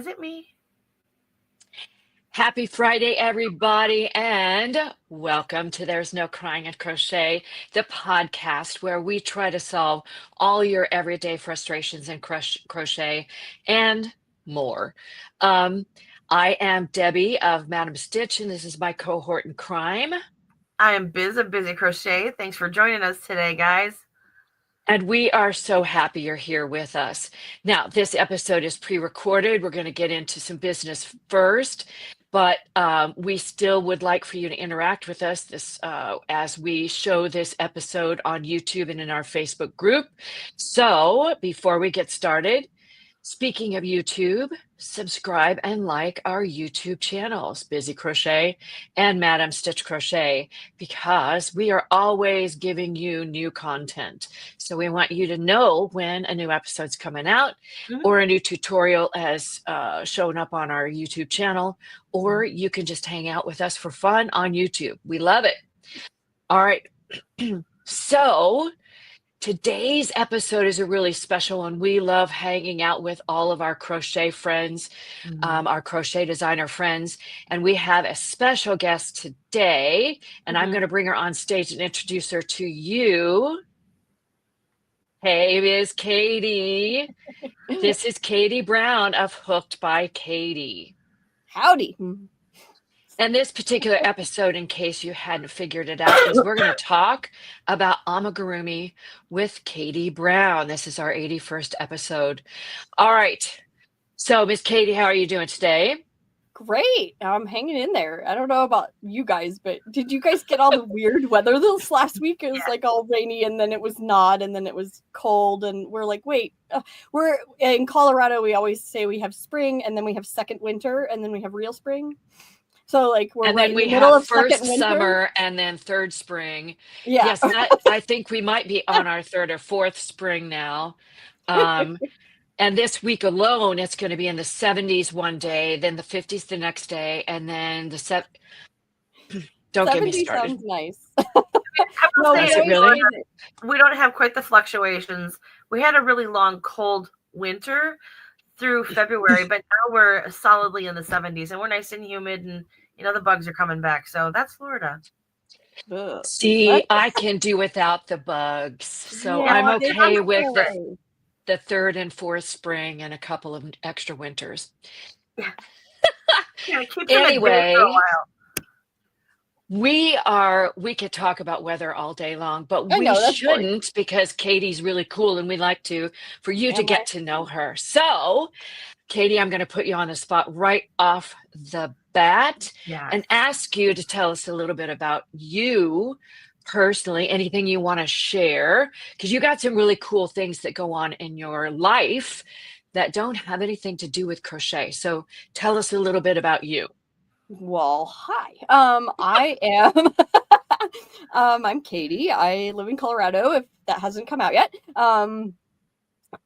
Is it me? Happy Friday, everybody, and welcome to There's No Crying at Crochet, the podcast where we try to solve all your everyday frustrations in crochet and more. Um, I am Debbie of MadameStitch, and this is my cohort in crime. I am Biz of Busy Crochet. Thanks for joining us today, guys. And we are so happy you're here with us. Now, this episode is pre-recorded. We're going to get into some business first, but we still would like for you to interact with us as we show this episode on YouTube and in our Facebook group. So before we get started, speaking of YouTube, subscribe and like our YouTube channels, Busy Crochet and MadameStitch Crochet, because we are always giving you new content. So we want you to know when a new episode's coming out or a new tutorial has shown up on our YouTube channel, or you can just hang out with us for fun on YouTube. We love it. All right. So today's episode is a really special one. We love hanging out with all of our crochet friends, our crochet designer friends, and we have a special guest today, and I'm going to bring her on stage and introduce her to you. Hey, Miss Katie. This is Kati Brown of Hooked by Katie. Howdy. And this particular episode, in case you hadn't figured it out, is we're going to talk about Amigurumi with Kati Brown. This is our 81st episode. All right. So, Miss Katie, how are you doing today? Great. I'm hanging in there. I don't know about you guys, but did you guys get all the weird weather this last week? It was like all rainy, and then it was not, and then it was cold, and we're like, wait, we're in Colorado. We always say we have spring, and then we have second winter, and then we have real spring. So like we're right in the middle of first summer and then third spring. Yeah. Yes, I think we might be on our third or fourth spring now. And this week alone, it's going to be in the 70s one day, then the 50s the next day, and then the Don't get me started. Sounds nice. No, really? We don't have quite the fluctuations. We had a really long, cold winter through February, but now we're solidly in the 70s, and we're nice and humid, and the bugs are coming back. So that's Florida. See, I can do without the bugs, so I'm okay with the third and fourth spring and a couple of extra winters. Anyway, we could talk about weather all day long, but we shouldn't, because Katie's really cool and we like for you to get to know her. So, Katie, I'm going to put you on the spot right off the bat and ask you to tell us a little bit about you personally, anything you want to share, because you got some really cool things that go on in your life that don't have anything to do with crochet. So tell us a little bit about you. Well, hi. I am I'm Katie. I live in Colorado, if that hasn't come out yet.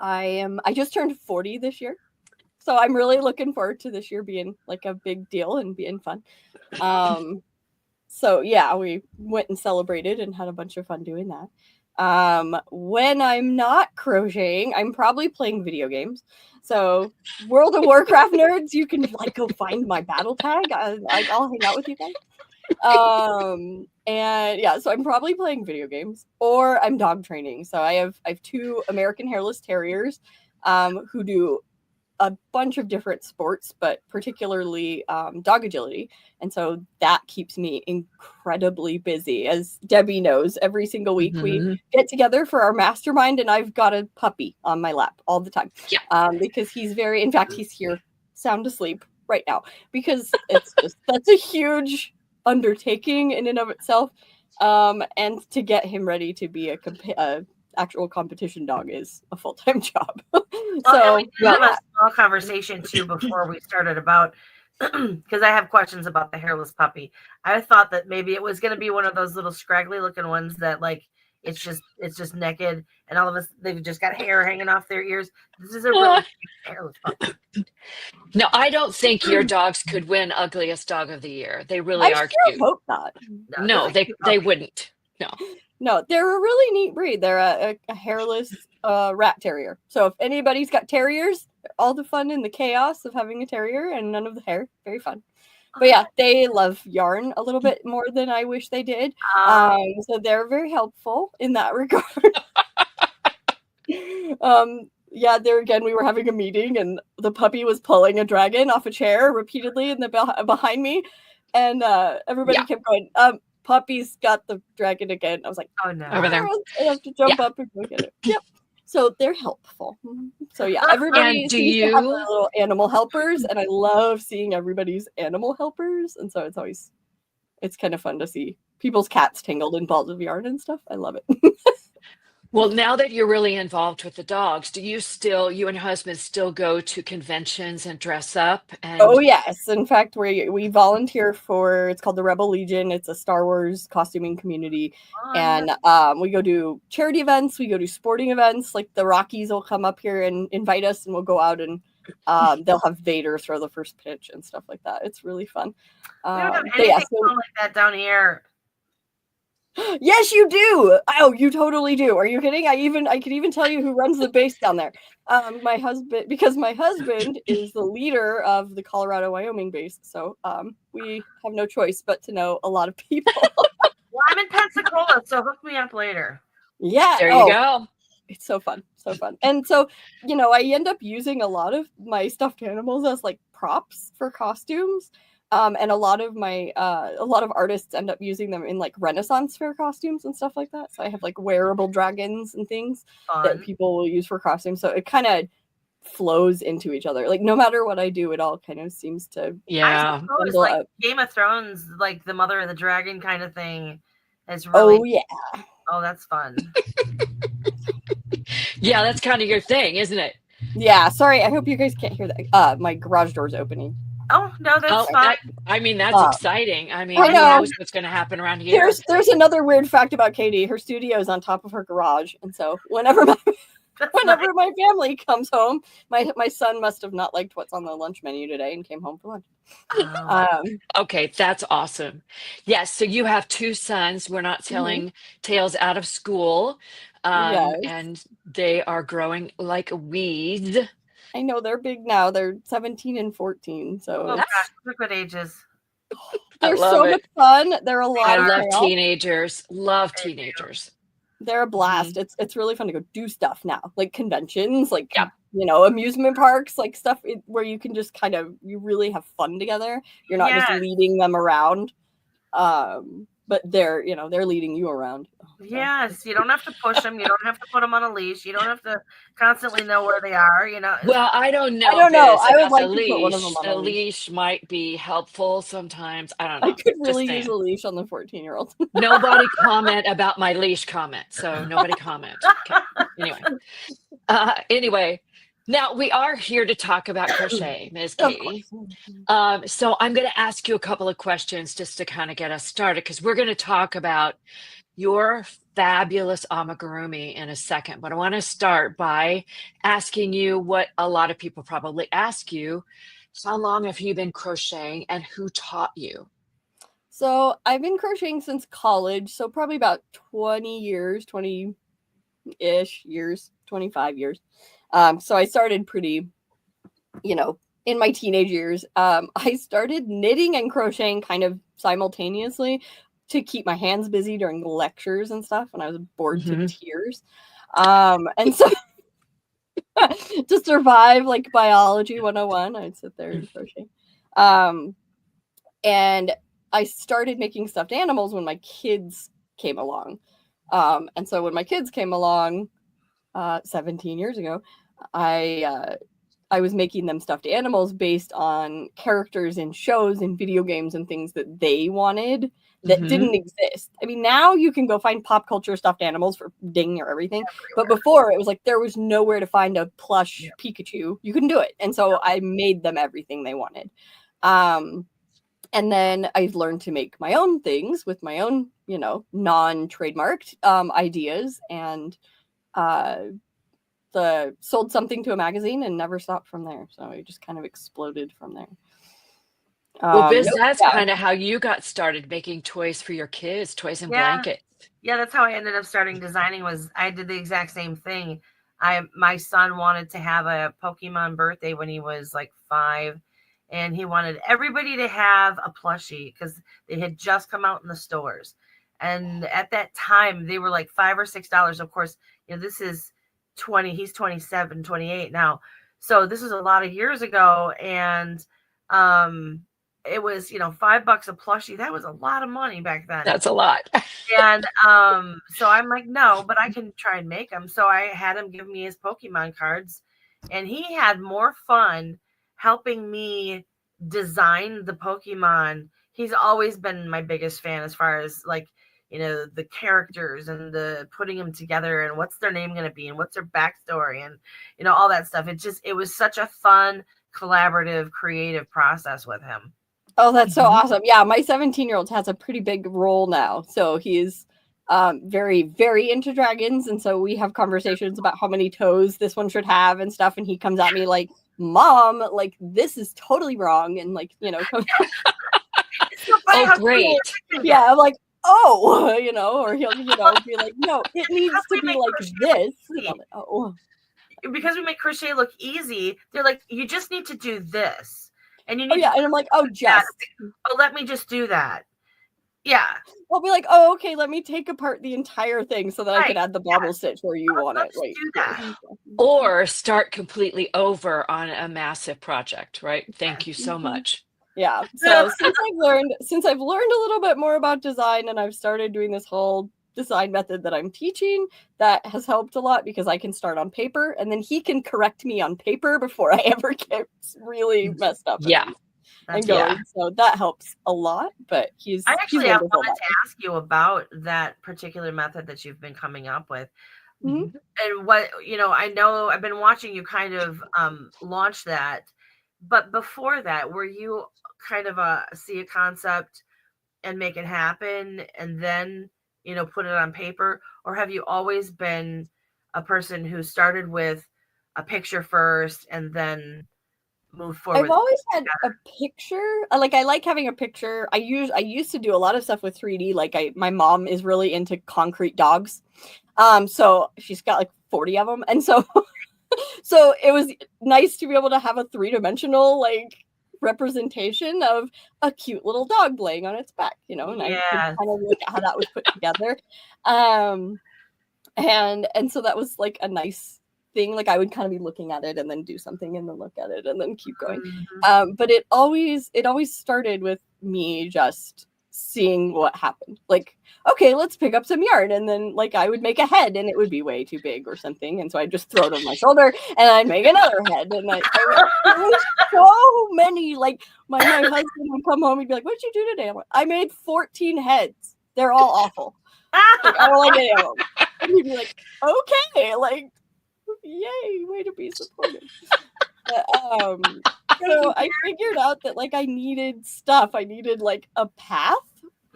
I just turned 40 this year. So I'm really looking forward to this year being like a big deal and being fun. So yeah, we went and celebrated and had a bunch of fun doing that. When I'm not crocheting, I'm probably playing video games. So World of Warcraft nerds, you can go find my battle tag. I'll hang out with you guys. And yeah, so I'm probably playing video games, or I'm dog training. So I have 2 American hairless terriers who do a bunch of different sports, but particularly dog agility. And so that keeps me incredibly busy. As Debbie knows, every single week we get together for our mastermind, and I've got a puppy on my lap all the time. Because he's in fact, he's here sound asleep right now, because that's a huge undertaking in and of itself. And to get him ready to be a actual competition dog is a full-time job. So we had a small conversation too before we started about, because I have questions about the hairless puppy. I thought that maybe it was going to be one of those little scraggly looking ones that it's just naked, and all of us, they've just got hair hanging off their ears. This is a really cute hairless puppy. No, I don't think your dogs could win ugliest dog of the year. They really are cute. I hope not. No, they wouldn't. No. No, they're a really neat breed. They're a hairless rat terrier. So if anybody's got terriers, all the fun and the chaos of having a terrier and none of the hair, very fun. But yeah, they love yarn a little bit more than I wish they did. So they're very helpful in that regard. Yeah, there again, we were having a meeting and the puppy was pulling a dragon off a chair repeatedly in the behind me. And everybody kept going, puppy's got the dragon again. I was like, oh no, over there. I have to jump up and go get it. Yep. So they're helpful. So yeah, everybody And do seems to have their you- little animal helpers, and I love seeing everybody's animal helpers. And so it's kind of fun to see people's cats tangled in balls of yarn and stuff. I love it. Well, now that you're really involved with the dogs, do you and your husband still go to conventions and dress up? And Oh yes, in fact, we volunteer for, it's called the Rebel Legion. It's a Star Wars costuming community, and we go to charity events. We go to sporting events. Like the Rockies will come up here and invite us, and we'll go out and they'll have Vader throw the first pitch and stuff like that. It's really fun. We don't have anything like that down here. Yes, you do. Oh, you totally do. Are you kidding? I could even tell you who runs the base down there. My husband is the leader of the Colorado Wyoming base. So we have no choice but to know a lot of people. Well, I'm in Pensacola, so hook me up later. Yeah. there you go. It's so fun. So fun. And so, I end up using a lot of my stuffed animals as like props for costumes. And a lot of artists end up using them in like Renaissance fair costumes and stuff like that. So I have like wearable dragons and things that people will use for costumes. So it kind of flows into each other. Like no matter what I do, it all kind of seems to Yeah. I suppose, like Game of Thrones, like the Mother of the Dragon kind of thing is really. Oh yeah. Oh, that's fun. Yeah, that's kind of your thing, isn't it? Yeah. Sorry, I hope you guys can't hear that. My garage door's opening. Oh no, that's fine. That's exciting. I mean, I who know. knows what's going to happen around here? There's another weird fact about Katie. Her studio is on top of her garage, and so whenever my family comes home, my son must have not liked what's on the lunch menu today and came home for lunch. Okay, that's awesome. Yes, so you have two sons. We're not telling tales out of school, and they are growing like weeds. I know they're big now. They're 17 and 14. So gosh, they're good ages. They're so much fun. They're a lot. I love teenagers. Love teenagers. They're a blast. It's really fun to go do stuff now, like conventions, like amusement parks, like stuff where you can just you really have fun together. You're not just leading them around. But they're leading you around. Yes, you don't have to push them. You don't have to put them on a leash. You don't have to constantly know where they are. Well, I don't know. I would like to put one of them on a leash. Might be helpful sometimes. I don't know. I could really use a leash on the 14-year-old. Nobody comment about my leash comment. So nobody comment. Okay. Anyway. Now, we are here to talk about crochet, Ms. Katie. So I'm going to ask you a couple of questions just to kind of get us started, because we're going to talk about your fabulous amigurumi in a second. But I want to start by asking you what a lot of people probably ask you. How long have you been crocheting and who taught you? So I've been crocheting since college, so probably about 20 years, 20-ish years, 25 years. So I started pretty, in my teenage years. I started knitting and crocheting kind of simultaneously to keep my hands busy during lectures and stuff, and I was bored to tears. And so to survive like biology 101, I'd sit there and crochet. And I started making stuffed animals when my kids came along. And so when my kids came along 17 years ago, I was making them stuffed animals based on characters in shows and video games and things that they wanted that didn't exist. I mean, now you can go find pop culture stuffed animals for dang near everything. But before, it was like there was nowhere to find a plush Pikachu. You couldn't do it. And so I made them everything they wanted. And then I learned to make my own things with my own, non-trademarked ideas, and sold something to a magazine and never stopped from there. So it just kind of exploded from there. Well, Biz, Nope, that's yeah. kind of how you got started making toys for your kids, toys and Yeah. blankets. Yeah, that's how I ended up starting designing. Was I did the exact same thing. My son wanted to have a Pokemon birthday when he was like 5, and he wanted everybody to have a plushie because they had just come out in the stores. And at that time, they were like $5 or $6. Of course, this is 20. He's 27, 28 now. So this is a lot of years ago, and it was $5 a plushie. That was a lot of money back then. That's a lot. And so I'm like, no, but I can try and make them. So I had him give me his Pokemon cards, and he had more fun helping me design the Pokemon. He's always been my biggest fan as far as like, the characters and the putting them together and what's their name going to be and what's their backstory and, all that stuff. It was such a fun, collaborative, creative process with him. Oh, that's so awesome. Yeah, my 17-year-old has a pretty big role now. So he's very, very into dragons. And so we have conversations about how many toes this one should have and stuff. And he comes at me like, Mom, like, this is totally wrong. And like, Oh, great. Yeah, I'm like, oh, or he'll, be like, no, it needs to be like this. And I'm like, oh. Because we make crochet look easy, they're like, you just need to do this. And you need and I'm like, oh, just. Oh, let me just do that. Yeah. I'll be like, oh, okay, let me take apart the entire thing so that I can add the bobble stitch where you want it. Right. Do that. Or start completely over on a massive project, right? Thank you so much. Yeah. So since I've learned a little bit more about design and I've started doing this whole design method that I'm teaching, that has helped a lot because I can start on paper and then he can correct me on paper before I ever get really messed up. Yeah. And going. Yeah. So that helps a lot, but I wanted to ask you about that particular method that you've been coming up with. Mm-hmm. And what, I know I've been watching you kind of launch that, but before that, were you kind of see a concept and make it happen and then put it on paper, or have you always been a person who started with a picture first and then move forward? I've always had a picture. Like, I like having a picture. I used to do a lot of stuff with 3D. Like, my mom is really into concrete dogs. So she's got like 40 of them. And so it was nice to be able to have a 3-dimensional like representation of a cute little dog laying on its back, and I could kind of look at how that was put together. And so that was like a nice thing. Like, I would kind of be looking at it and then do something and then look at it and then keep going. But it always started with me just seeing what happened. Like, okay, let's pick up some yarn. And then like I would make a head and it would be way too big or something. And so I'd just throw it on my shoulder and I'd make another head. And there was so many, like my husband would come home and be like, what'd you do today? I'm like, I made 14 heads. They're all awful. Like, I don't like any of them. And he'd be like, okay, like, yay, way to be supportive. So I figured out that like I needed stuff. I needed like a path.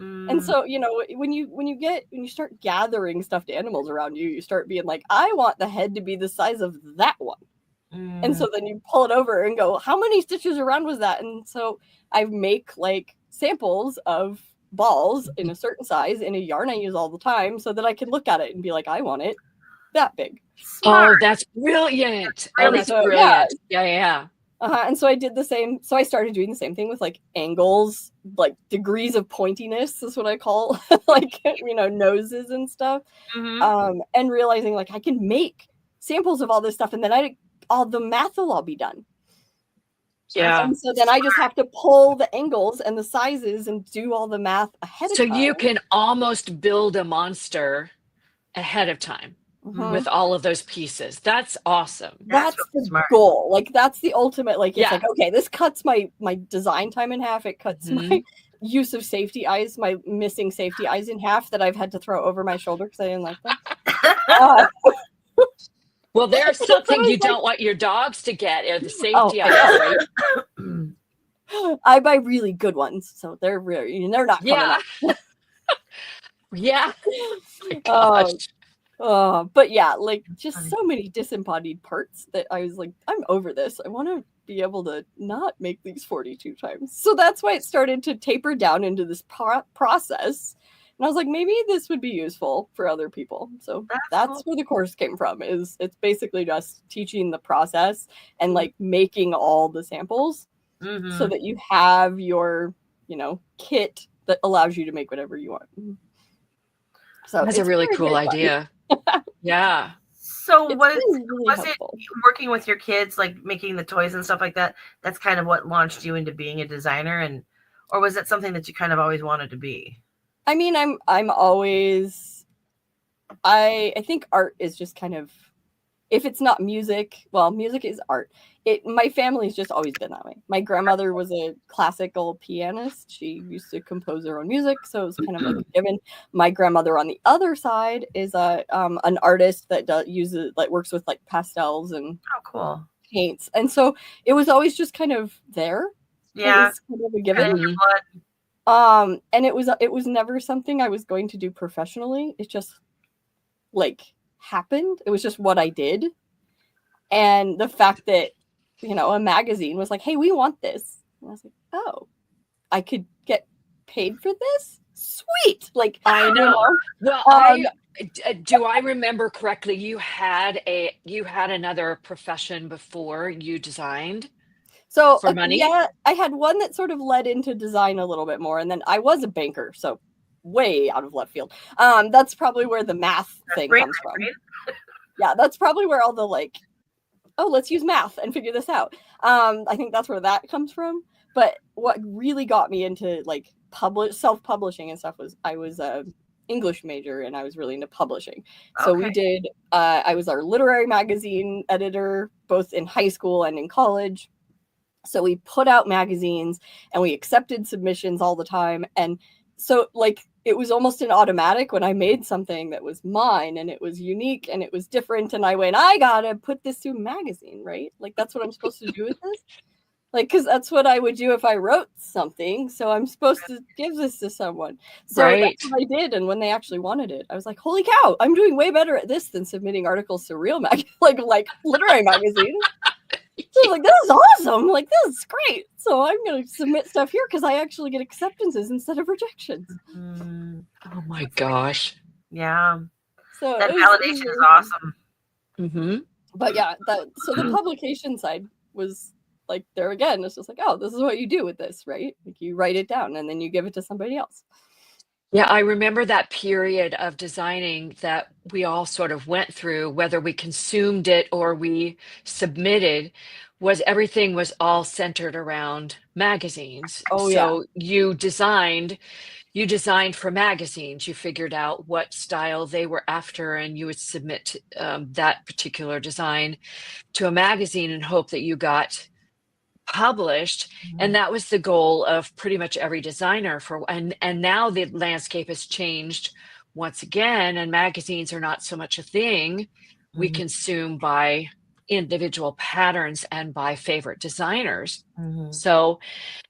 And so, when you start gathering stuffed animals around you, you start being like, I want the head to be the size of that one. And so then you pull it over and go, how many stitches around was that? And so I make like samples of balls in a certain size in a yarn I use all the time so that I can look at it and be like, I want it that big. Smart. Oh, that's brilliant. Oh, that's brilliant. Yeah. And so I did the same. So I started doing the same thing with like angles, like degrees of pointiness is what I call like, noses and stuff. And realizing like I can make samples of all this stuff and then all the math will all be done. Yeah. And so then I just have to pull the angles and the sizes and do all the math ahead of time. So you can almost build a monster ahead of time. With all of those pieces. That's awesome. That's the goal. Like, that's the ultimate, like, it's like, okay, this cuts my design time in half. It cuts my use of safety eyes, my missing safety eyes in half that I've had to throw over my shoulder because I didn't like them. Well, there's something you don't want your dogs to get, are the safety eyes, right? I buy really good ones, so they're not coming up. Yeah. Oh, gosh. But yeah, like just so many disembodied parts that I was like, I'm over this. I want to be able to not make these 42 times. So that's why it started to taper down into this process. And I was like, maybe this would be useful for other people. So that's cool. where the course came from. It's basically just teaching the process and like making all the samples so that you have your, kit that allows you to make whatever you want. So that's a really cool idea. Yeah. So It's was helpful. it working with your kids, like making the toys and stuff like that? That's kind of what launched you into being a designer, or was it something that you kind of always wanted to be? I mean, I'm always, I think art is just kind of, if it's not music, well, music is art. My family's just always been that way. My grandmother was a classical pianist. She used to compose her own music, so it was kind of like a given. My grandmother on the other side is an artist that works with like pastels and cool paints, and so it was always just kind of there. Yeah, it was kind of a given. And it was never something I was going to do professionally. It just like happened. It was just what I did. And the fact that, a magazine was like, hey, we want this. And I was like, oh, I could get paid for this? Sweet. Like, I know. Well, do I remember correctly? You had another profession before you designed? So for money? Yeah, I had one that sort of led into design a little bit more. And then I was a banker. So way out of left field. That's probably where the math thing comes from. Yeah, that's probably where all the like, oh, let's use math and figure this out. I think that's where that comes from. But what really got me into like self-publishing and stuff was I was a English major and I was really into publishing. So we did, I was our literary magazine editor, both in high school and in college. So we put out magazines and we accepted submissions all the time. And so like, it was almost an automatic when I made something that was mine and it was unique and it was different. And I went, I gotta put this to a magazine, right? Like, that's what I'm supposed to do with this. Like, because that's what I would do if I wrote something. So I'm supposed to give this to someone. So that's what I did. And when they actually wanted it, I was like, holy cow, I'm doing way better at this than submitting articles to real like literary magazines. So I was like, this is awesome. Like, this is great. So I'm going to submit stuff here because I actually get acceptances instead of rejections. Oh my gosh. Yeah. So that validation is awesome. Mm-hmm. But yeah, so the publication side was like, there again, it's just like, oh, this is what you do with this, right? Like, you write it down and then you give it to somebody else. Yeah, I remember that period of designing that we all sort of went through, whether we consumed it or we submitted, everything was all centered around magazines. Oh, so you designed for magazines. You figured out what style they were after, and you would submit that particular design to a magazine and hope that you got published. And that was the goal of pretty much every designer and now the landscape has changed once again, and magazines are not so much a thing. We consume by individual patterns and by favorite designers. So,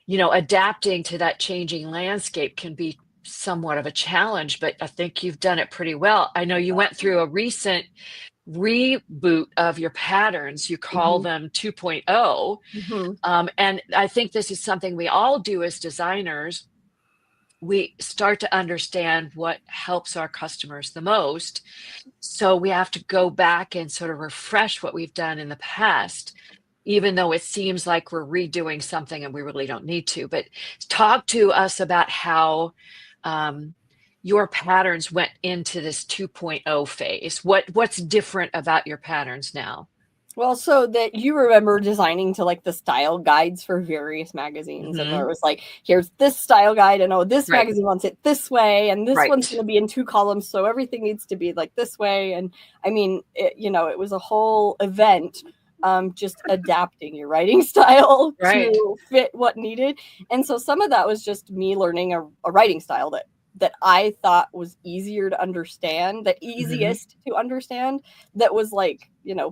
adapting to that changing landscape can be somewhat of a challenge, but I think you've done it pretty well. I know you went through a recent reboot of your patterns. You call them 2.0. And I think this is something we all do as designers. We start to understand what helps our customers the most. So we have to go back and sort of refresh what we've done in the past, even though it seems like we're redoing something and we really don't need to. But talk to us about how your patterns went into this 2.0 phase. What's different about your patterns now? Well, so that you remember designing to like the style guides for various magazines, and where it was like, here's this style guide, and this magazine wants it this way, and this one's going to be in 2 columns, so everything needs to be like this way. And I mean, it was a whole event, just adapting your writing style to fit what needed. And so some of that was just me learning a writing style that I thought was easier to understand, the easiest to understand, that was like,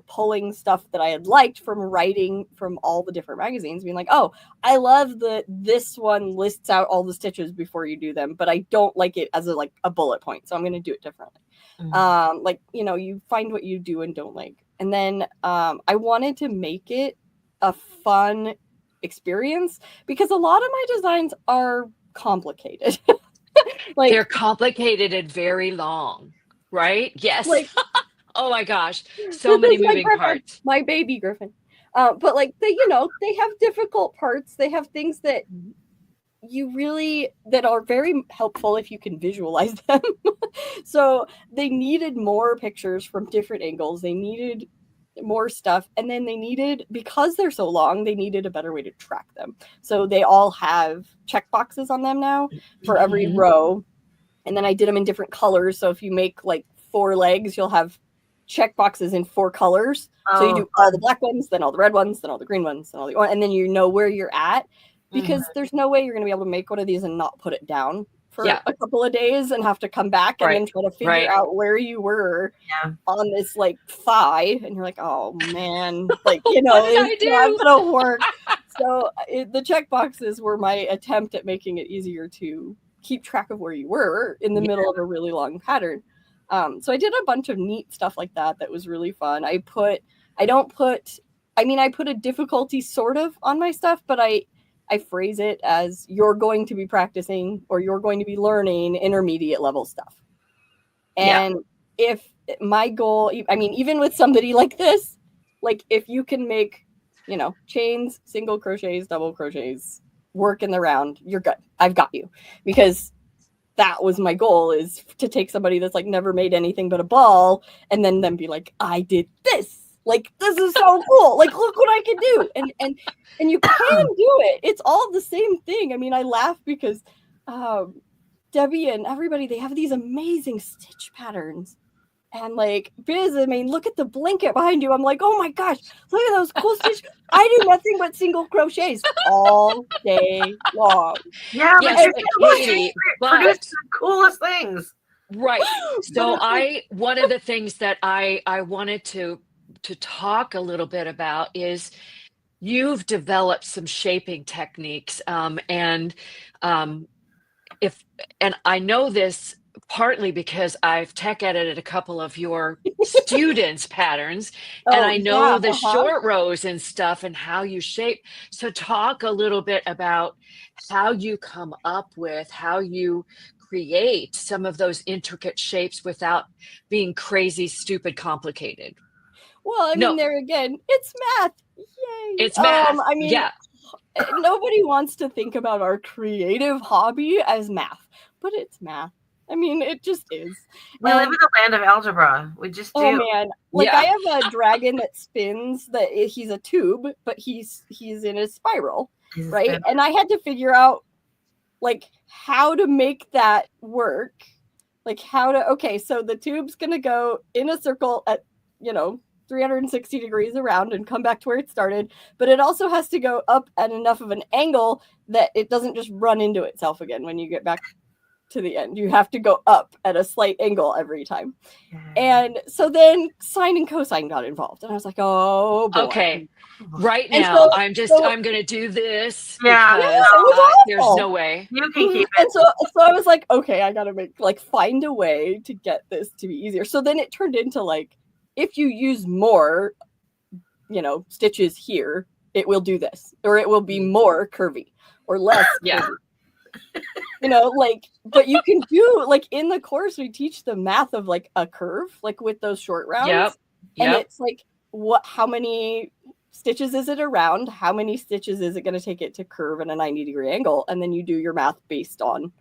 pulling stuff that I had liked from writing from all the different magazines, being like, oh, I love this one lists out all the stitches before you do them, but I don't like it as a bullet point, so I'm going to do it differently. You find what you do and don't like. And then I wanted to make it a fun experience because a lot of my designs are complicated. Like They're complicated and very long, right? Yes. like Oh my gosh, so this many is my moving Griffin, parts. my baby Griffin. But like they, they have difficult parts. They have things that that are very helpful if you can visualize them. So they needed more pictures from different angles. They needed more stuff. And then because they're so long, they needed a better way to track them. So they all have check boxes on them now for every row. And then I did them in different colors. So if you make like 4 legs, you'll have check boxes in 4 colors. So you do all the black ones, then all the red ones, then all the green ones, and then you know where you're at. Because there's no way you're going to be able to make one of these and not put it down for a couple of days and have to come back and then try to figure out where you were on this like thigh. And you're like, oh man, like, it's not going to work. So the check boxes were my attempt at making it easier to keep track of where you were in the middle of a really long pattern. So I did a bunch of neat stuff like that. That was really fun. I put a difficulty sort of on my stuff, but I phrase it as you're going to be practicing or you're going to be learning intermediate level stuff. And if my goal, even with somebody like this, like if you can make, chains, single crochets, double crochets, work in the round, you're good. I've got you. Because that was my goal, is to take somebody that's like never made anything but a ball and then be like, I did this. Like, this is so cool. Like, look what I can do. And you can do it. It's all the same thing. I mean, I laugh because Debbie and everybody, they have these amazing stitch patterns. And like, Biz, look at the blanket behind you. I'm like, oh my gosh, look at those cool stitch. I do nothing but single crochets all day long. Yeah, but Katie, produce the coolest things. Right. So one of the things that I wanted to talk a little bit about is you've developed some shaping techniques, and I know this partly because I've tech edited a couple of your students' patterns, and I know the short rows and stuff and how you shape. So talk a little bit about how you come up with, how you create some of those intricate shapes without being crazy, stupid, complicated. Well, there again, it's math. Yay. It's math. Nobody wants to think about our creative hobby as math, but it's math. It just is. We live in the land of algebra. We just do. Oh man. I have a dragon that spins, he's a tube, but he's in a spiral, right? And I had to figure out how to make that work. So the tube's going to go in a circle at, 360 degrees around and come back to where it started, but it also has to go up at enough of an angle that it doesn't just run into itself again when you get back to the end. You have to go up at a slight angle every time. And so then sine and cosine got involved, and I was like, oh boy. Okay, right now I'm going to do this because there's no way you can keep it. And so I was like, okay, I gotta find a way to get this to be easier. So then it turned into if you use more, stitches here, it will do this, or it will be more curvy or less curvy. But you can do in the course, we teach the math of a curve, with those short rounds. Yep. And it's how many stitches is it around? How many stitches is it going to take it to curve at a 90-degree angle? And then you do your math based on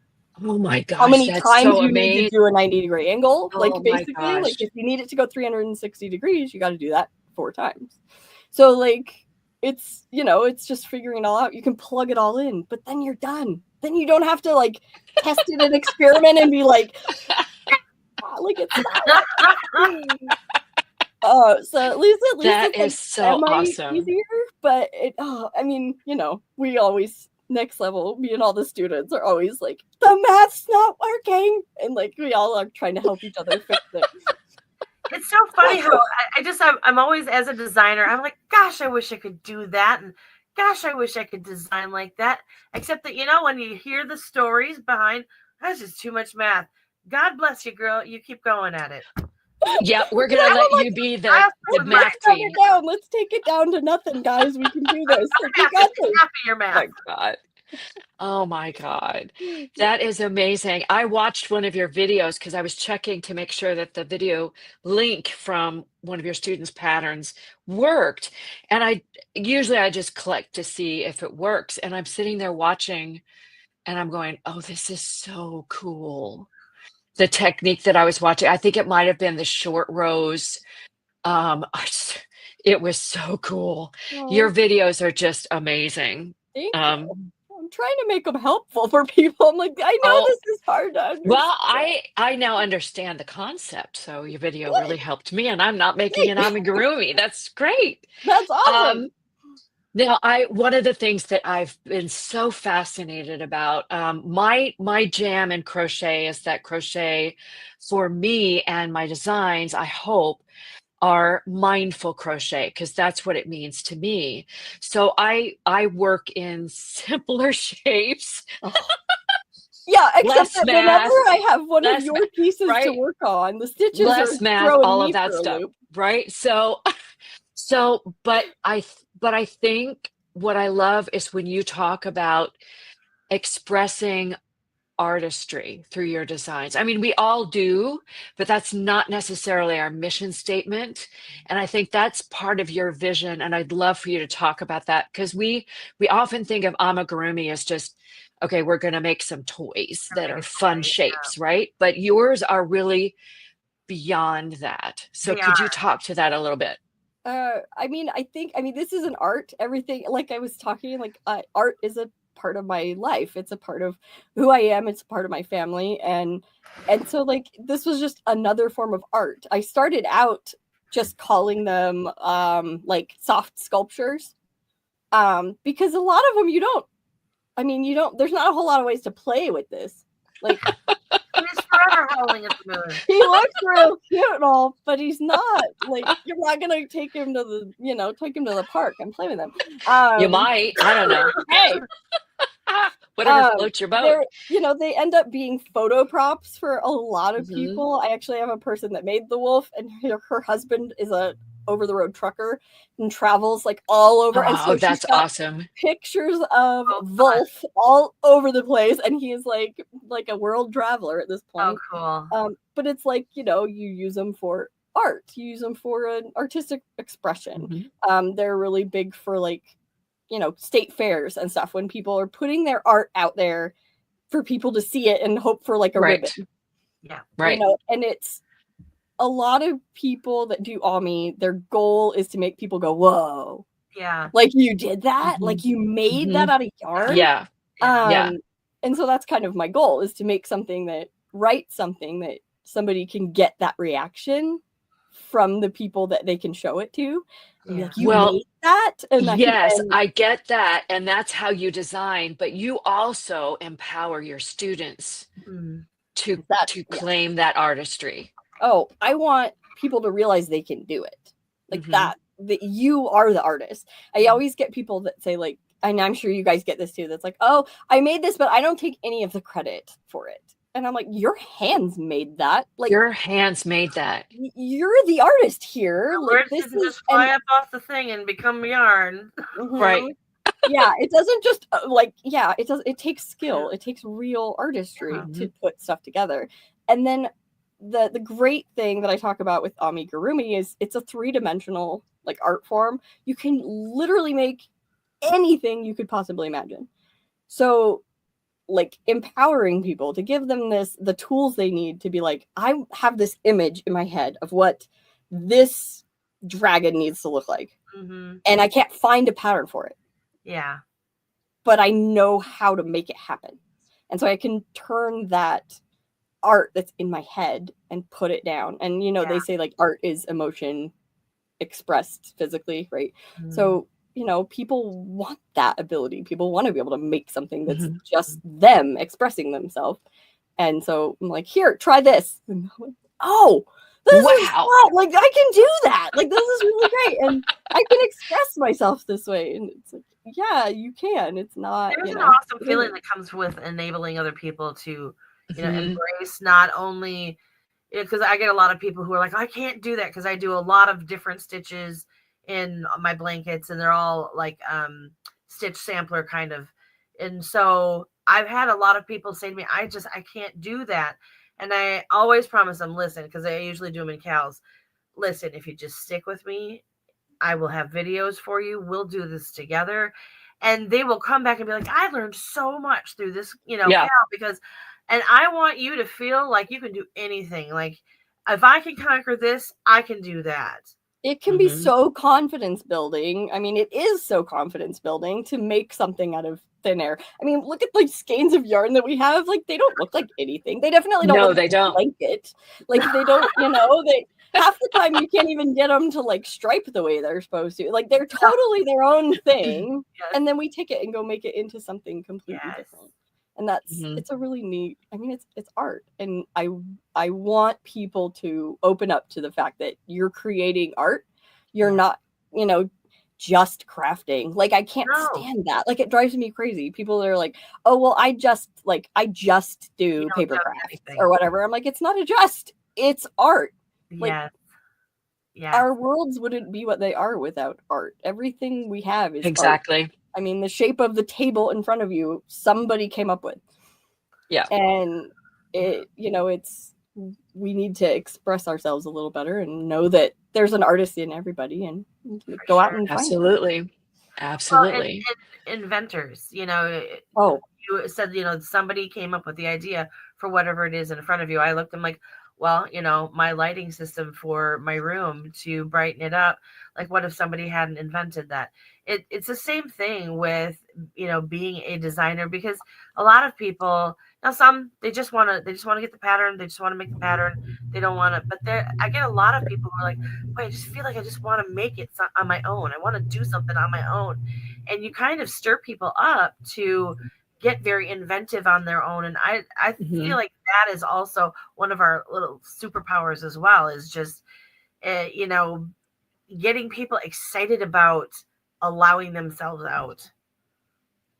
oh my gosh, how many times you amazing. need to do a 90-degree angle. Oh Basically, if you need it to go 360 degrees, you got to do that 4 times. So it's, it's just figuring it all out. You can plug it all in, but then you're done. Then you don't have to test it and experiment and be it's not so at least that it's is so awesome. Easier, but we always next level, me and all the students are always the math's not working, and we all are trying to help each other fix it. It's so funny how I'm always, as a designer, I'm like, gosh, I wish I could do that, and gosh, I wish I could design like that. Except that, when you hear the stories behind, that's just too much math. God bless you, girl. You keep going at it. Yeah, we're gonna let you be the math Let's cut queen. it down. Let's take it down to nothing, guys. We can do this. Like, you got this. Half of your Oh math. my God. Oh my God. That is amazing. I watched one of your videos because I was checking to make sure that the video link from one of your students' patterns worked. And I just click to see if it works. And I'm sitting there watching and I'm going, oh, this is so cool. The technique that I was watching, I think it might have been the short rows. It was so cool. Your Oh, videos are just amazing. thank you. I'm trying to make them helpful for people. I'm like, I know this is hard to understand. Well, I now understand the concept. So your video really helped me, and I'm not making an amigurumi. That's great. That's awesome. Now, one of the things that I've been so fascinated about, my jam in crochet is that crochet for me and my designs, I hope, are mindful crochet, because that's what it means to me. So I work in simpler shapes. Yeah, except Less that math, whenever I have one of less your pieces to right? work on, the stitches Less are math, throwing all me of that for a stuff, loop. right? So but I think what I love is when you talk about expressing artistry through your designs. I mean, we all do, but that's not necessarily our mission statement. And I think that's part of your vision. And I'd love for you to talk about that, because we often think of amigurumi as just, okay, we're going to make some toys that are fun shapes, right? But yours are really beyond that. So could you talk to that a little bit? I mean, this is an art. Everything, like I was talking, like art is a part of my life. It's a part of who I am. It's a part of my family, and so like this was just another form of art. I started out just calling them like soft sculptures, because a lot of them you don't. There's not a whole lot of ways to play with this. Like, he's forever howling at the moon. he looks real cute and all, but he's not. Like, you're not gonna take him to the park and play with him. You might. I don't know. Hey, whatever floats your boat. They end up being photo props for a lot of people. I actually have a person that made the wolf, and her husband is a over-the-road trucker and travels like all over. And so that's awesome. Pictures of Wolf all over the place, and he is like a world traveler at this point. Oh, cool. But it's like, you use them for art, you use them for an artistic expression. They're really big for like, state fairs and stuff, when people are putting their art out there for people to see it and hope for like a ribbon. Yeah, right. And it's a lot of people that do Ami, their goal is to make people go, whoa. Yeah. Like, you did that? Like, you made that out of yarn? Yeah. And so that's kind of my goal, is to make something that somebody can get that reaction from the people that they can show it to. Like, you made that? And I get that. And that's how you design, but you also empower your students to claim that artistry. Oh, I want people to realize they can do it. Like that you are the artist. I always get people that say, like, and I'm sure you guys get this too, that's like, oh, I made this, but I don't take any of the credit for it. And I'm like, your hands made that. Like, your hands made that. You're the artist here. Like, this is just fly up off the thing and become yarn. Right. Yeah, it doesn't just it takes skill. It takes real artistry to put stuff together. And then the great thing that I talk about with amigurumi is it's a 3-dimensional like art form. You can literally make anything you could possibly imagine. So like empowering people to give them the tools they need to be like, I have this image in my head of what this dragon needs to look like. And I can't find a pattern for it. Yeah. But I know how to make it happen. And so I can turn that art that's in my head and put it down. And they say like art is emotion expressed physically, right? So people want that ability. People want to be able to make something that's just them expressing themselves. And so I'm like, here, try this. And like, oh, this is fun. Like, I can do that. Like, this is really great. And I can express myself this way. And it's like, yeah, you can. It's not. There's an awesome feeling that comes with enabling other people to, embrace not only because I get a lot of people who are like, I can't do that because I do a lot of different stitches in my blankets, and they're all like stitch sampler kind of. And so I've had a lot of people say to me, I can't do that. And I always promise them, listen, because I usually do them in cows. Listen, if you just stick with me, I will have videos for you. We'll do this together. And they will come back and be like, I learned so much through this, cow, because, and I want you to feel like you can do anything. Like, if I can conquer this, I can do that. It can be so confidence building. I mean, it is so confidence building to make something out of thin air. I mean, look at the skeins of yarn that we have. Like, they don't look like anything. They definitely don't look like a blanket. Like, they don't, they half the time you can't even get them to like stripe the way they're supposed to. Like, they're totally their own thing. Yes. And then we take it and go make it into something completely different. And that's it's a really neat, I mean, it's art. And I want people to open up to the fact that you're creating art. You're not, just crafting. Like, I can't stand that. Like, it drives me crazy. People that are like, oh, well, I just do paper crafts or whatever. I'm like, it's not a just, it's art. Like, our worlds wouldn't be what they are without art. Everything we have is exactly art. I mean, the shape of the table in front of you, somebody came up with. Yeah. And we need to express ourselves a little better and know that there's an artist in everybody, and go out and find absolutely. Well, and inventors, you said, somebody came up with the idea for whatever it is in front of you. I looked, I'm like, well, my lighting system for my room to brighten it up. Like, what if somebody hadn't invented that? It's the same thing with, being a designer, because a lot of people, now some, they just want to get the pattern. They just want to make the pattern. They don't want to, but I get a lot of people who are like, wait, I just feel like I just want to make it on my own. I want to do something on my own. And you kind of stir people up to get very inventive on their own. And I feel like that is also one of our little superpowers as well, is just, getting people excited about allowing themselves out.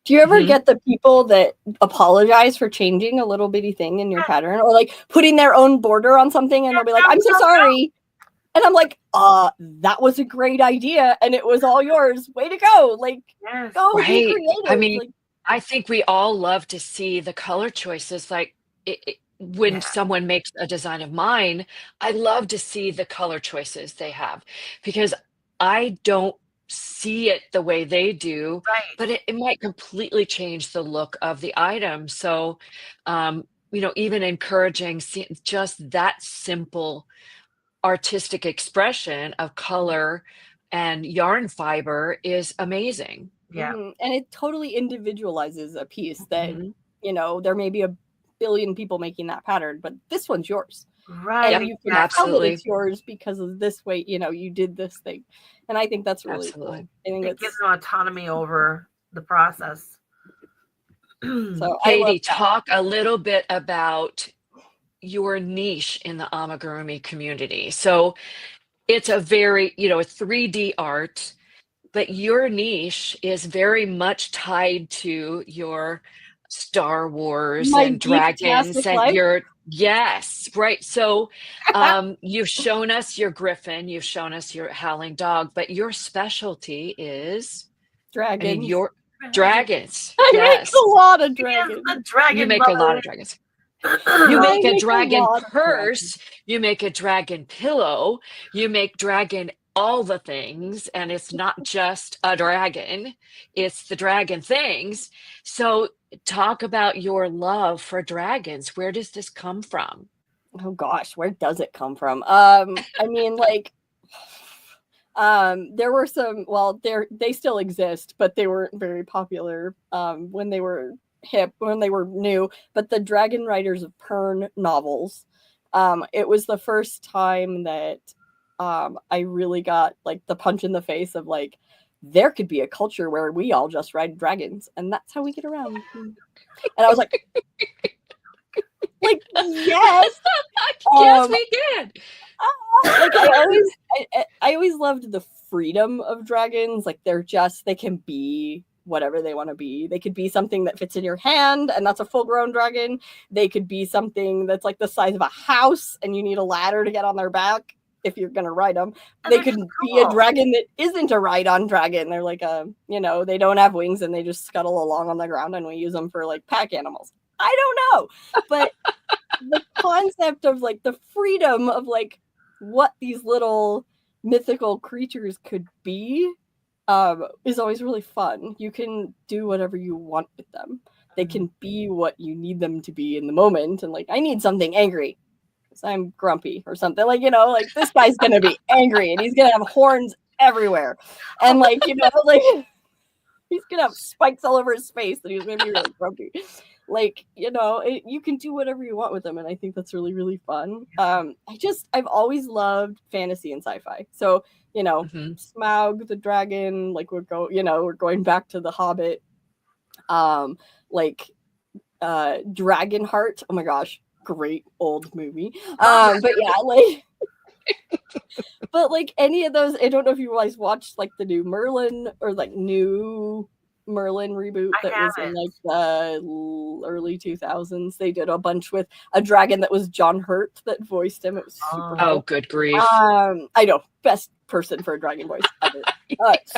Do you ever get the people that apologize for changing a little bitty thing in your pattern, or like putting their own border on something, and they'll be like, I'm so sorry. And I'm like, that was a great idea, and it was all yours. Way to go. Like, go be creative. I mean, I think we all love to see the color choices. Like, when someone makes a design of mine, I love to see the color choices they have, because I don't see it the way they do, but it might completely change the look of the item. So, even encouraging just that simple artistic expression of color and yarn fiber is amazing. Yeah. And it totally individualizes a piece that, there may be a billion people making that pattern, but this one's yours. Right. And you can tell that it's yours because of this way, you did this thing. And I think that's really cool. I think it gives them autonomy over the process. So Katie, talk a little bit about your niche in the Amigurumi community. So it's a very, it's 3D art, but your niche is very much tied to your Star Wars and dragons and your so you've shown us your griffin, you've shown us your howling dog, but your specialty is dragons. I mean, your dragons. I make a lot of dragons. You make a lot of dragons. You make a dragon purse, you make a dragon pillow, you make dragon all the things, and it's not just a dragon, it's the dragon things. So talk about your love for dragons. Where does this come from? Oh gosh, where does it come from? I mean, like, there were some, they still exist, but they weren't very popular when they were hip, when they were new. But the Dragon Riders of Pern novels, it was the first time that I really got like the punch in the face of like, there could be a culture where we all just ride dragons, and that's how we get around. And I was like, yes, yes, we did. Like, I always loved the freedom of dragons. Like, they can be whatever they want to be. They could be something that fits in your hand, and that's a full-grown dragon. They could be something that's like the size of a house, and you need a ladder to get on their back if you're gonna ride them. And They they're could just be a cool. dragon that isn't a ride-on dragon. They're like a, you know, they don't have wings and they just scuttle along on the ground, and we use them for like pack animals. I don't know, but the concept of like the freedom of like what these little mythical creatures could be is always really fun. You can do whatever you want with them. They can be what you need them to be in the moment. And like, I need something angry because I'm grumpy or something. Like, you know, like this guy's gonna be angry and he's gonna have horns everywhere, and like, you know, like he's gonna have spikes all over his face and he's gonna be really grumpy. Like, you know, you can do whatever you want with them, and I think that's really, really fun. I've always loved fantasy and sci-fi. So, you know, Smaug the dragon, like we're going back to the Hobbit. Dragonheart. Oh my gosh, great old movie. But yeah, like but like any of those, I don't know if you guys watched like the new Merlin or like new Merlin reboot that was in like the early 2000s. They did a bunch with a dragon that was John Hurt that voiced him. It was super cool. Good grief. I know, best person for a dragon voice ever.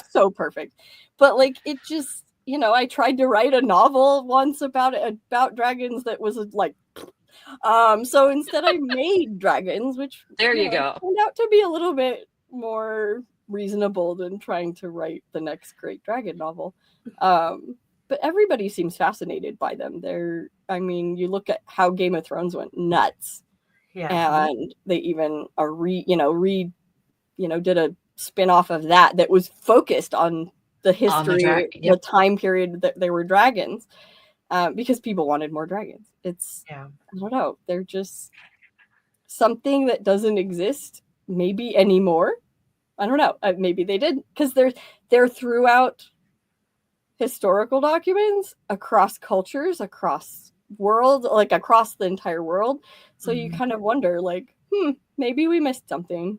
So perfect. But like, it just, you know, I tried to write a novel once about dragons that was like so instead I made dragons, which you go. Turned out to be a little bit more reasonable than trying to write the next great dragon novel. But everybody seems fascinated by them. You look at how Game of Thrones went nuts. Yeah. And they even did a spin-off of that was focused on the history, the time period that there were dragons. Because people wanted more dragons. I don't know. They're just something that doesn't exist maybe anymore. I don't know. Maybe they did, because they're throughout historical documents across cultures, across worlds, like across the entire world. So you kind of wonder, like, maybe we missed something.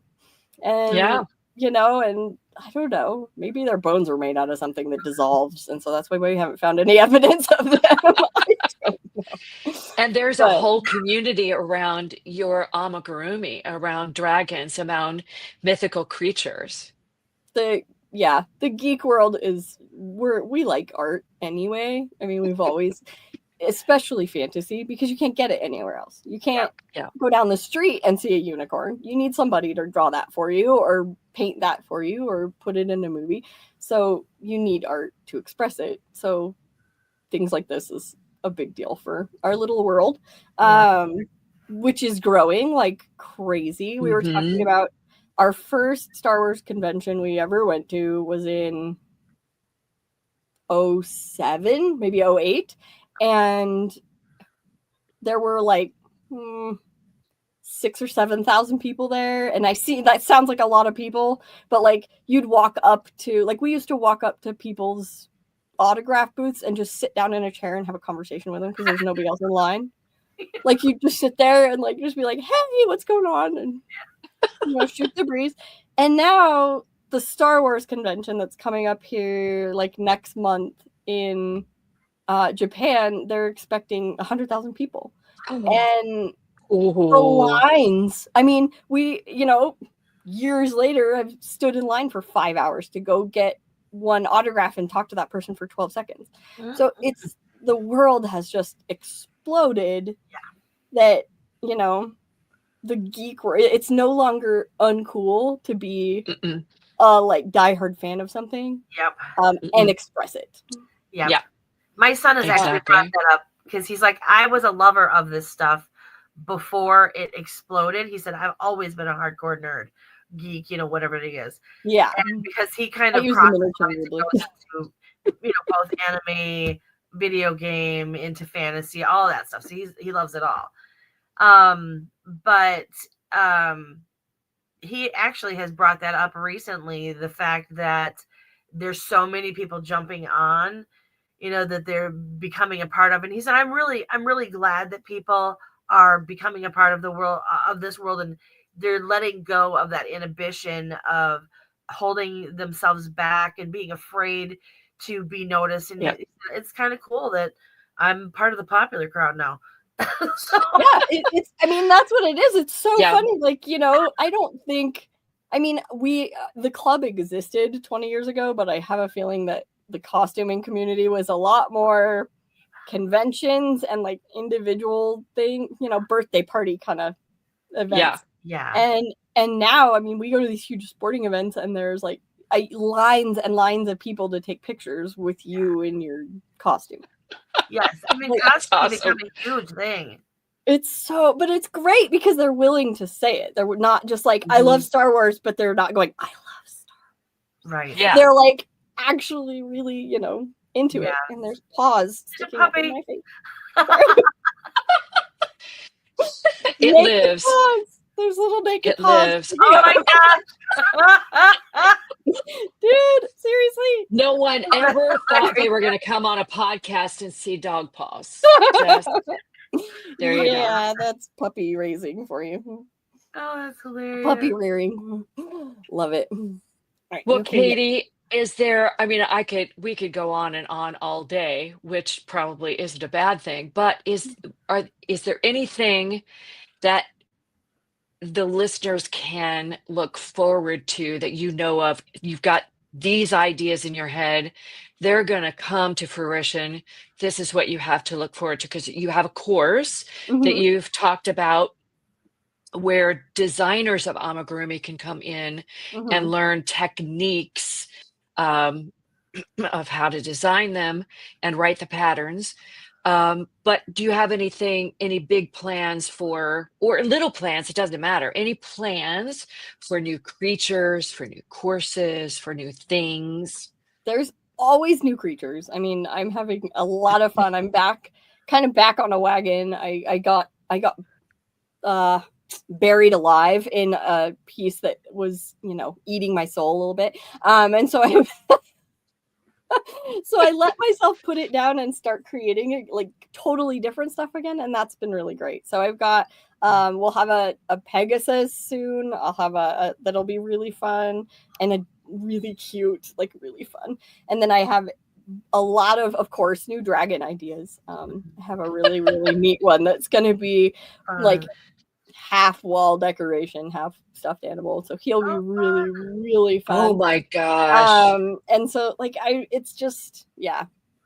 And you know, and I don't know, maybe their bones were made out of something that dissolves, and so that's why we haven't found any evidence of them. I don't know. And there's a whole community around your amigurumi, around dragons, around mythical creatures. The geek world we like art anyway. I mean, we've always, especially fantasy, because you can't get it anywhere else. You can't go down the street and see a unicorn. You need somebody to draw that for you or paint that for you or put it in a movie. So you need art to express it. So things like this is a big deal for our little world, which is growing like crazy. We were talking about our first Star Wars convention we ever went to was in 2007, maybe 2008. And there were like 6,000 or 7,000 people there. And I see that sounds like a lot of people, but like you'd walk up to, like, we used to walk up to people's autograph booths and just sit down in a chair and have a conversation with them because there's nobody else in line. Like, you just sit there and like just be like, hey, what's going on? And shoot the breeze. And now the Star Wars convention that's coming up here like next month in Japan, they're expecting 100,000 people. And the lines, I mean, we, years later, I've stood in line for 5 hours to go get one autograph and talk to that person for 12 seconds. So the world has just exploded that, the geek world, it's no longer uncool to be a like diehard fan of something and express it. My son has actually brought that up because he's like, I was a lover of this stuff before it exploded. He said, I've always been a hardcore nerd, geek, whatever it is. Yeah. And because he kind of goes into, both anime, video game, into fantasy, all that stuff. So he loves it all. But he actually has brought that up recently, the fact that there's so many people jumping on, that they're becoming a part of. And he said, I'm really glad that people are becoming a part of the world, of this world, and they're letting go of that inhibition of holding themselves back and being afraid to be noticed, and Yeah. it's kind of cool that I'm part of the popular crowd now. So, Yeah, it's. I mean, that's what it is. It's so Yeah. funny. Like, I don't think. I mean, the club existed 20 years ago, but I have a feeling that the costuming community was a lot more conventions and like individual thing, birthday party kind of events. yeah. And now, I mean, we go to these huge sporting events, and there's like lines and lines of people to take pictures with you in your costume. Yes, I mean, Like, cosplay awesome. become a huge thing. but it's great because they're willing to say it. They're not just like, I love Star Wars, but they're not going, I love Star Wars. Right. Yeah. They're like actually really, into it. Yeah. And there's paws It's a sticking up in puppy. my face. It Naked lives. paws. There's little naked It paws. lives. sticking Oh up. my gosh. Dude, seriously. No one ever thought they were going to come on a podcast and see dog paws. Just, there you go. Yeah, that's puppy raising for you. Oh, that's hilarious. Puppy rearing. Love it. All right, Well, you can get- Katie, is there, I mean, we could go on and on all day, which probably isn't a bad thing, but is there anything that the listeners can look forward to that of? You've got these ideas in your head, they're going to come to fruition. This is what you have to look forward to, because you have a course that Mhm. you've talked about where designers of amigurumi can come in Mhm. and learn techniques of how to design them and write the patterns. But do you have any big plans or little plans? It doesn't matter. Any plans for new creatures, for new courses, for new things? There's always new creatures. I mean, I'm having a lot of fun. I'm kind of back on a wagon. I got buried alive in a piece that was, eating my soul a little bit. And so I let myself put it down and start creating like totally different stuff again, and that's been really great. So I've got we'll have a Pegasus soon. I'll have a that'll be really fun, and a really cute, like really fun. And then I have a lot of course, new dragon ideas. I have a really, really neat one that's going to be like half wall decoration, half stuffed animal. So he'll be really, really fun. Oh my gosh. And so like it's just, yeah,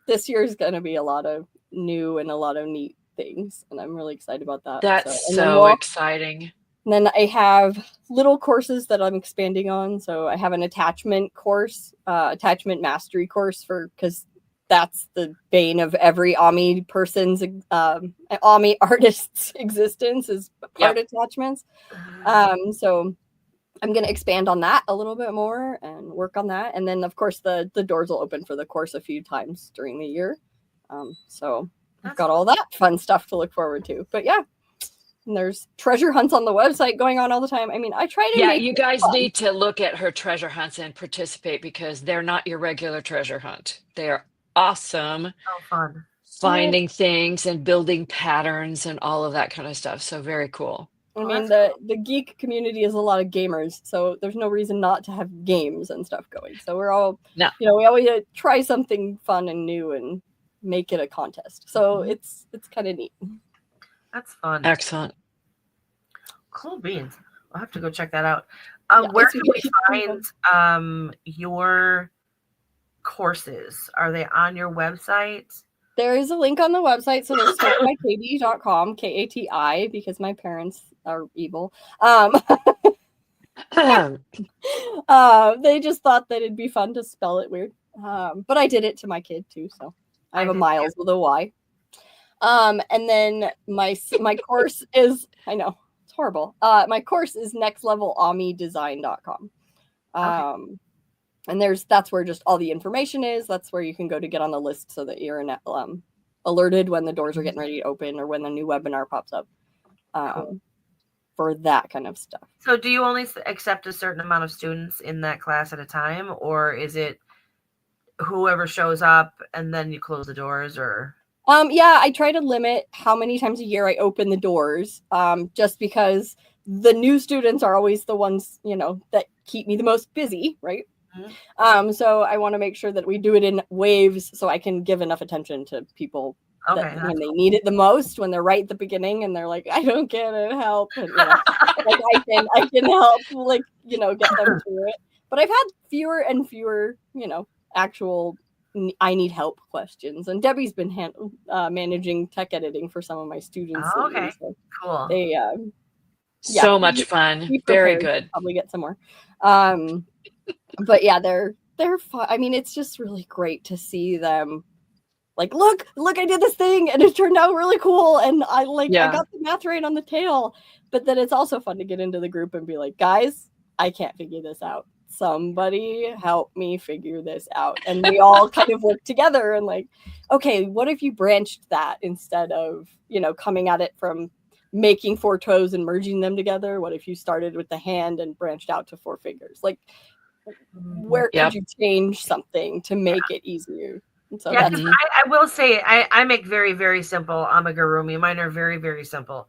this year is going to be a lot of new and a lot of neat things. And I'm really excited about that. That's so exciting. And then I have little courses that I'm expanding on. So I have an attachment course, attachment mastery course because that's the bane of every Ami person's, Ami artist's existence is part attachments. So I'm going to expand on that a little bit more and work on that. And then, of course, the doors will open for the course a few times during the year. So I've got all that fun stuff to look forward to. But yeah, and there's treasure hunts on the website going on all the time. I mean, I try to make you guys need to look at her treasure hunts and participate, because they're not your regular treasure hunt. They're awesome. So fun. Finding things and building patterns and all of that kind of stuff. So very cool. I mean, the geek community is a lot of gamers, so there's no reason not to have games and stuff going. So we're all, we always try something fun and new and make it a contest. So it's kind of neat. That's fun. Excellent. Cool beans. I'll have to go check that out. Where can we find your courses? Are they on your website? There is a link on the website. So there's startbykatie.com, Kati, because my parents are evil. They just thought that it'd be fun to spell it weird. But I did it to my kid too. So I have a Miles with a Y. And then my course is, I know, it's horrible. My course is nextlevelamidesign.com. And that's where just all the information is. That's where you can go to get on the list so that you're alerted when the doors are getting ready to open or when the new webinar pops up for that kind of stuff. So do you only accept a certain amount of students in that class at a time, or is it whoever shows up and then you close the doors? Or yeah, I try to limit how many times a year I open the doors, just because the new students are always the ones, that keep me the most busy, right? So I want to make sure that we do it in waves so I can give enough attention to people that when they need it the most, when they're right at the beginning and they're like, I don't get it, help. And, you know, like I can help, like, you know, get them through it. But I've had fewer and fewer, you know, actual I need help questions. And Debbie's been managing tech editing for some of my students. Okay, so cool. They so much fun. Very good. Probably get some more. But yeah, they're fun. I mean, it's just really great to see them like, look, I did this thing and it turned out really cool. And I got the math right on the tail. But then it's also fun to get into the group and be like, guys, I can't figure this out. Somebody help me figure this out. And we all kind of work together and like, okay, what if you branched that instead of, you know, coming at it from making 4 toes and merging them together? What if you started with the hand and branched out to 4 fingers? Like, where could you change something to make it easier? And so I will say I make very, very simple amigurumi. Mine are very, very simple.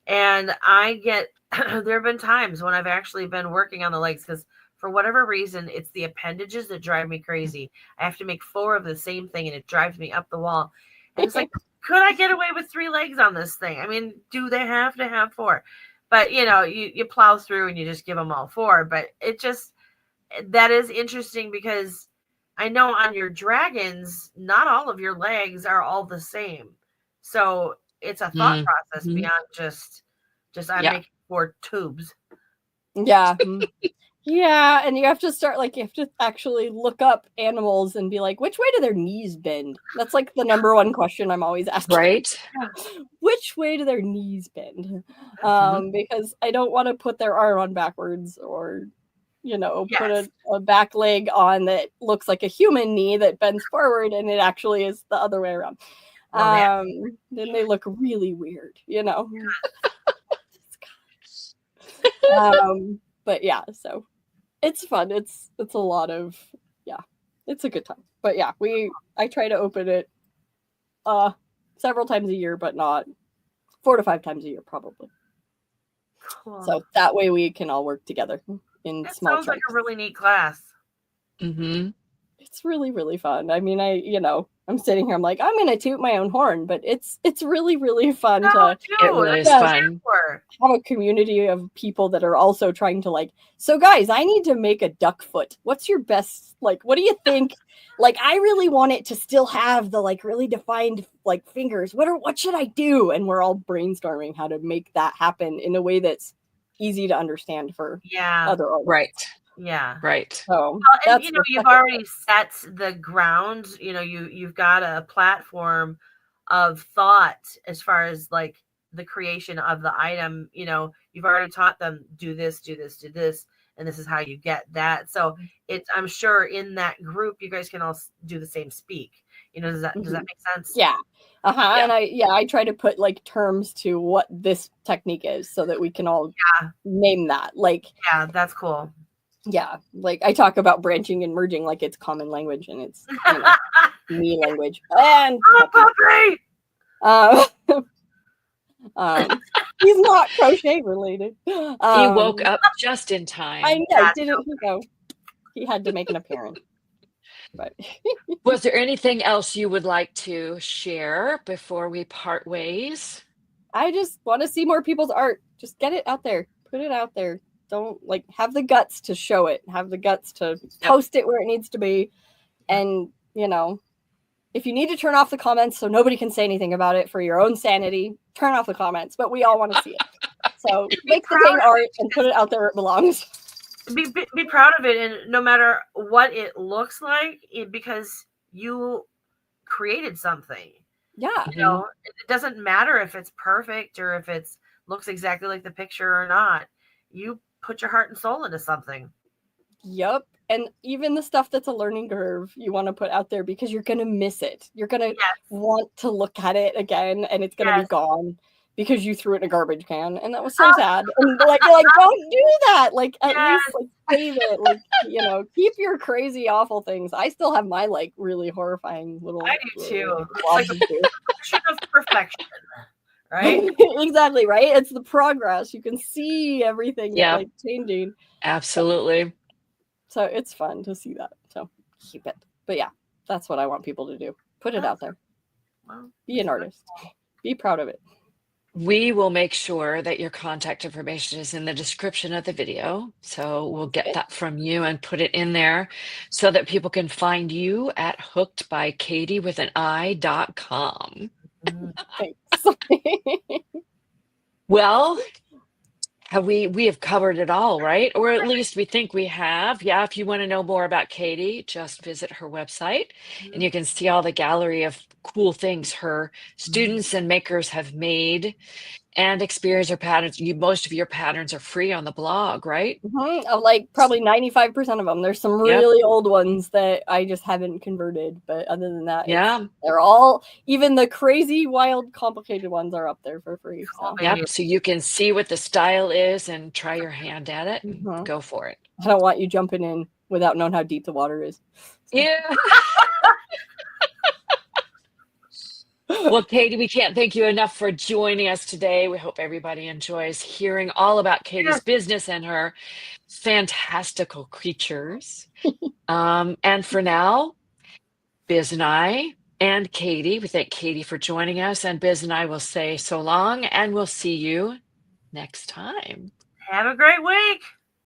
And I get, there have been times when I've actually been working on the legs because for whatever reason, it's the appendages that drive me crazy. I have to make 4 of the same thing and it drives me up the wall. And it's like, could I get away with 3 legs on this thing? I mean, do they have to have 4? But, you know, you plow through and you just give them all 4. But it just, that is interesting because I know on your dragons, not all of your legs are all the same. So it's a thought process beyond just I'm making 4 tubes. Yeah. Yeah, and you have to start, like, you have to actually look up animals and be like, which way do their knees bend? That's like the number one question I'm always asking. Right. Which way do their knees bend? Because I don't want to put their arm on backwards or, you know, put a back leg on that looks like a human knee that bends forward and it actually is the other way around. Then they look really weird, you know? But yeah, so it's fun. It's a lot of, it's a good time. But yeah, I try to open it several times a year, but not 4 to 5 times a year, probably. Cool. So that way we can all work together in small chunks. Sounds like a really neat class. It's really, really fun. I mean, I'm sitting here, I'm like, I'm going to toot my own horn, but it's really, really fun it really is fun. Have a community of people that are also trying to like, so guys, I need to make a duck foot. What's your best, like, what do you think? Like, I really want it to still have the like really defined like fingers. What should I do? And we're all brainstorming how to make that happen in a way that's easy to understand for other artists. Right. Yeah. Right. So and you know, you've already set the ground, you know, you've got a platform of thought as far as like the creation of the item. You know, you've already taught them do this, and this is how you get that. So I'm sure in that group you guys can all do the same speak. You know, does that make sense? Yeah. And I try to put like terms to what this technique is so that we can all name that. Like, that's cool. Yeah, like I talk about branching and merging like it's common language and it's me language. And puppy! He's not crochet related. He woke up just in time. I know, didn't he go? He had to make an appearance. But was there anything else you would like to share before we part ways? I just want to see more people's art. Just get it out there. Put it out there. Don't like have the guts to show it, have the guts to post it where it needs to be. And, you know, if you need to turn off the comments so nobody can say anything about it for your own sanity, turn off the comments, but we all want to see it. So make the dang art and put it out there where it belongs. Be proud of it. And no matter what it looks like, because you created something. Yeah. You know, it doesn't matter if it's perfect or if it looks exactly like the picture or not. You put your heart and soul into something. Yep. And even the stuff that's a learning curve, you want to put out there because you're going to miss it. You're going to want to look at it again and it's going to be gone because you threw it in a garbage can. And that was so sad. And like, don't do that. Like, at least like save it. Like, you know, keep your crazy, awful things. I still have my like really horrifying little. I do too. It's like a picture of perfection. Right? Exactly, right? It's the progress. You can see everything like changing. Absolutely. So it's fun to see that. So keep it. But yeah, that's what I want people to do. Put it out there. Well, Be an artist. Be proud of it. We will make sure that your contact information is in the description of the video. So we'll get that from you and put it in there so that people can find you at hookedbykatiwithan.com. Thanks. Well, we have covered it all, right? Or at least we think we have. Yeah, if you want to know more about Kati, just visit her website and you can see all the gallery of cool things her students and makers have made and experience her patterns. Most of your patterns are free on the blog, right? Like probably 95% of them. There's some really old ones that I just haven't converted, but other than that, they're all, even the crazy, wild, complicated ones are up there for free. So. Yep. So you can see what the style is and try your hand at it. And go for it. I don't want you jumping in without knowing how deep the water is. Yeah. Well, Kati, we can't thank you enough for joining us today. We hope everybody enjoys hearing all about Kati's business and her fantastical creatures. And for now, Biz and I and Kati, we thank Kati for joining us. And Biz and I will say so long, and we'll see you next time. Have a great week.